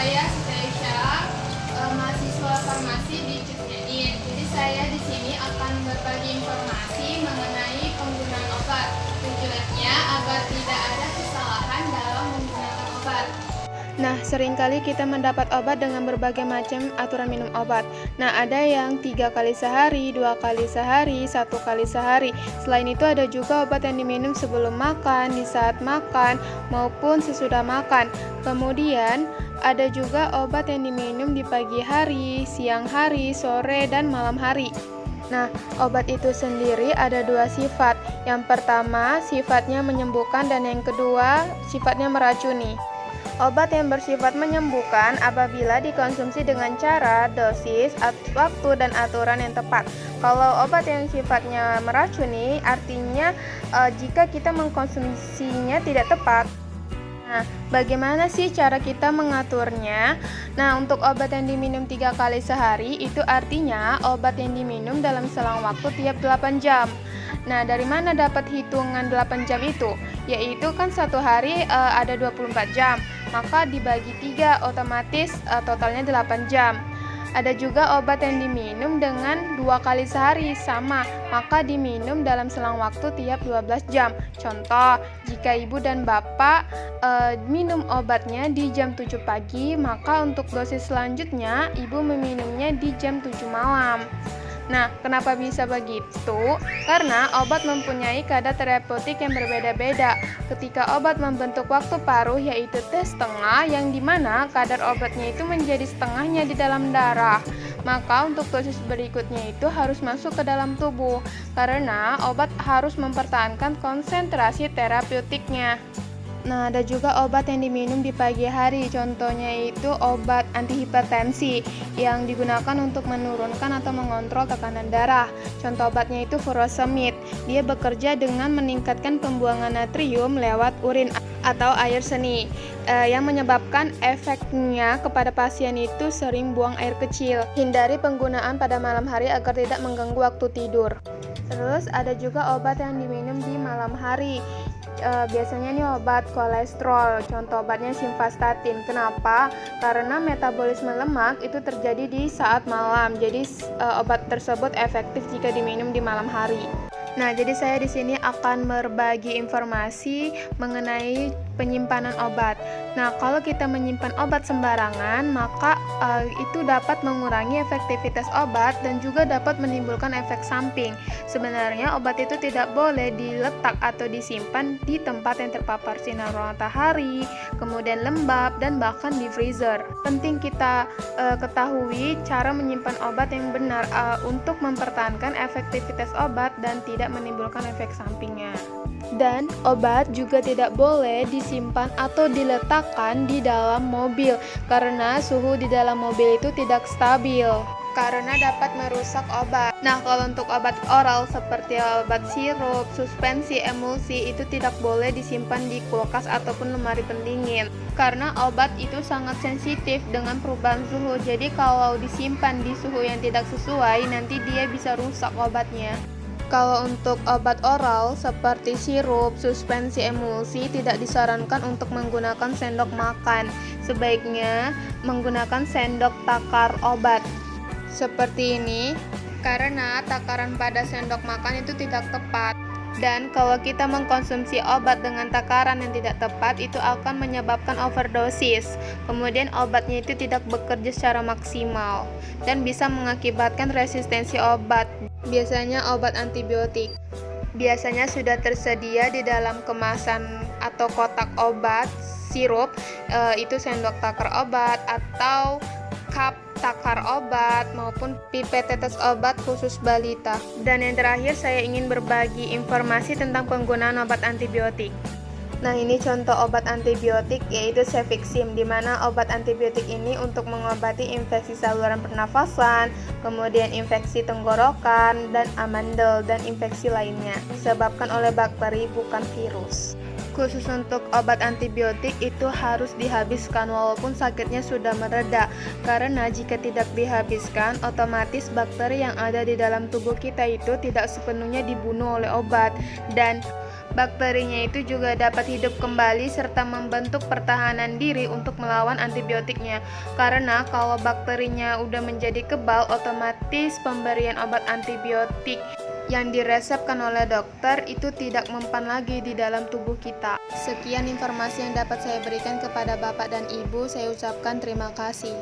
saya Stasia, mahasiswa farmasi di Cutnyain. Jadi saya di sini akan berbagi informasi mengenai penggunaan obat. Tujuannya agar tidak ada kesalahan dalam menggunakan obat. Nah, seringkali kita mendapat obat dengan berbagai macam aturan minum obat. Nah, ada yang 3 kali sehari, 2 kali sehari, 1 kali sehari. Selain itu ada juga obat yang diminum sebelum makan, di saat makan, maupun sesudah makan. Kemudian, ada juga obat yang diminum di pagi hari, siang hari, sore, dan malam hari. Nah, obat itu sendiri ada 2 sifat. Yang pertama, sifatnya menyembuhkan, dan yang kedua, sifatnya meracuni. Obat yang bersifat menyembuhkan apabila dikonsumsi dengan cara, dosis, waktu, dan aturan yang tepat. Kalau obat yang sifatnya meracuni, artinya jika kita mengkonsumsinya tidak tepat. Nah, bagaimana sih cara kita mengaturnya? Nah, untuk obat yang diminum 3 kali sehari, itu artinya obat yang diminum dalam selang waktu tiap 8 jam. Nah, dari mana dapat hitungan 8 jam itu? Yaitu kan satu hari ada 24 jam, maka dibagi 3 otomatis totalnya 8 jam. Ada juga obat yang diminum dengan 2 kali sehari, sama, maka diminum dalam selang waktu tiap 12 jam. Contoh, jika ibu dan bapak minum obatnya di jam 7 pagi, maka untuk dosis selanjutnya ibu meminumnya di jam 7 malam. Nah, kenapa bisa begitu? Karena obat mempunyai kadar terapeutik yang berbeda-beda. Ketika obat membentuk waktu paruh, yaitu T setengah, yang dimana kadar obatnya itu menjadi setengahnya di dalam darah. Maka untuk dosis berikutnya itu harus masuk ke dalam tubuh, karena obat harus mempertahankan konsentrasi terapeutiknya. Nah, ada juga obat yang diminum di pagi hari, contohnya itu obat antihipertensi yang digunakan untuk menurunkan atau mengontrol tekanan darah. Contoh obatnya itu furosemid. Dia bekerja dengan meningkatkan pembuangan natrium lewat urin atau air seni, yang menyebabkan efeknya kepada pasien itu sering buang air kecil. Hindari penggunaan pada malam hari agar tidak mengganggu waktu tidur. Terus ada juga obat yang diminum di malam hari. Biasanya nih obat kolesterol, contoh obatnya simvastatin. Kenapa? Karena metabolisme lemak itu terjadi di saat malam. Jadi obat tersebut efektif jika diminum di malam hari. Nah, jadi saya di sini akan berbagi informasi mengenai penyimpanan obat. Nah, kalau kita menyimpan obat sembarangan, maka itu dapat mengurangi efektivitas obat dan juga dapat menimbulkan efek samping. Sebenarnya obat itu tidak boleh diletak atau disimpan di tempat yang terpapar sinar matahari, kemudian lembab, dan bahkan di freezer. Penting kita ketahui cara menyimpan obat yang benar untuk mempertahankan efektivitas obat dan tidak menimbulkan efek sampingnya. Dan obat juga tidak boleh disimpan atau diletakkan di dalam mobil karena suhu di dalam mobil itu tidak stabil, karena dapat merusak obat. Nah, kalau untuk obat oral seperti obat sirup, suspensi, emulsi itu tidak boleh disimpan di kulkas ataupun lemari pendingin karena obat itu sangat sensitif dengan perubahan suhu. Jadi kalau disimpan di suhu yang tidak sesuai, nanti dia bisa rusak obatnya. Kalau untuk obat oral seperti sirup, suspensi, emulsi tidak disarankan untuk menggunakan sendok makan. Sebaiknya menggunakan sendok takar obat seperti ini, karena takaran pada sendok makan itu tidak tepat. Dan kalau kita mengkonsumsi obat dengan takaran yang tidak tepat, itu akan menyebabkan overdosis. Kemudian obatnya itu tidak bekerja secara maksimal dan bisa mengakibatkan resistensi obat. Biasanya obat antibiotik biasanya sudah tersedia di dalam kemasan atau kotak obat sirup, itu sendok takar obat atau cup takar obat maupun pipet tetes obat khusus balita. Dan yang terakhir, saya ingin berbagi informasi tentang penggunaan obat antibiotik. Nah, ini contoh obat antibiotik yaitu Cefixim, di mana obat antibiotik ini untuk mengobati infeksi saluran pernafasan, kemudian infeksi tenggorokan dan amandel dan infeksi lainnya disebabkan oleh bakteri bukan virus. Khusus untuk obat antibiotik itu harus dihabiskan walaupun sakitnya sudah mereda, karena jika tidak dihabiskan, otomatis bakteri yang ada di dalam tubuh kita itu tidak sepenuhnya dibunuh oleh obat, dan Bakterinya itu juga dapat hidup kembali serta membentuk pertahanan diri untuk melawan antibiotiknya. Karena kalau bakterinya udah menjadi kebal, otomatis pemberian obat antibiotik yang diresepkan oleh dokter itu tidak mempan lagi di dalam tubuh kita. Sekian informasi yang dapat saya berikan kepada Bapak dan Ibu. Saya ucapkan terima kasih.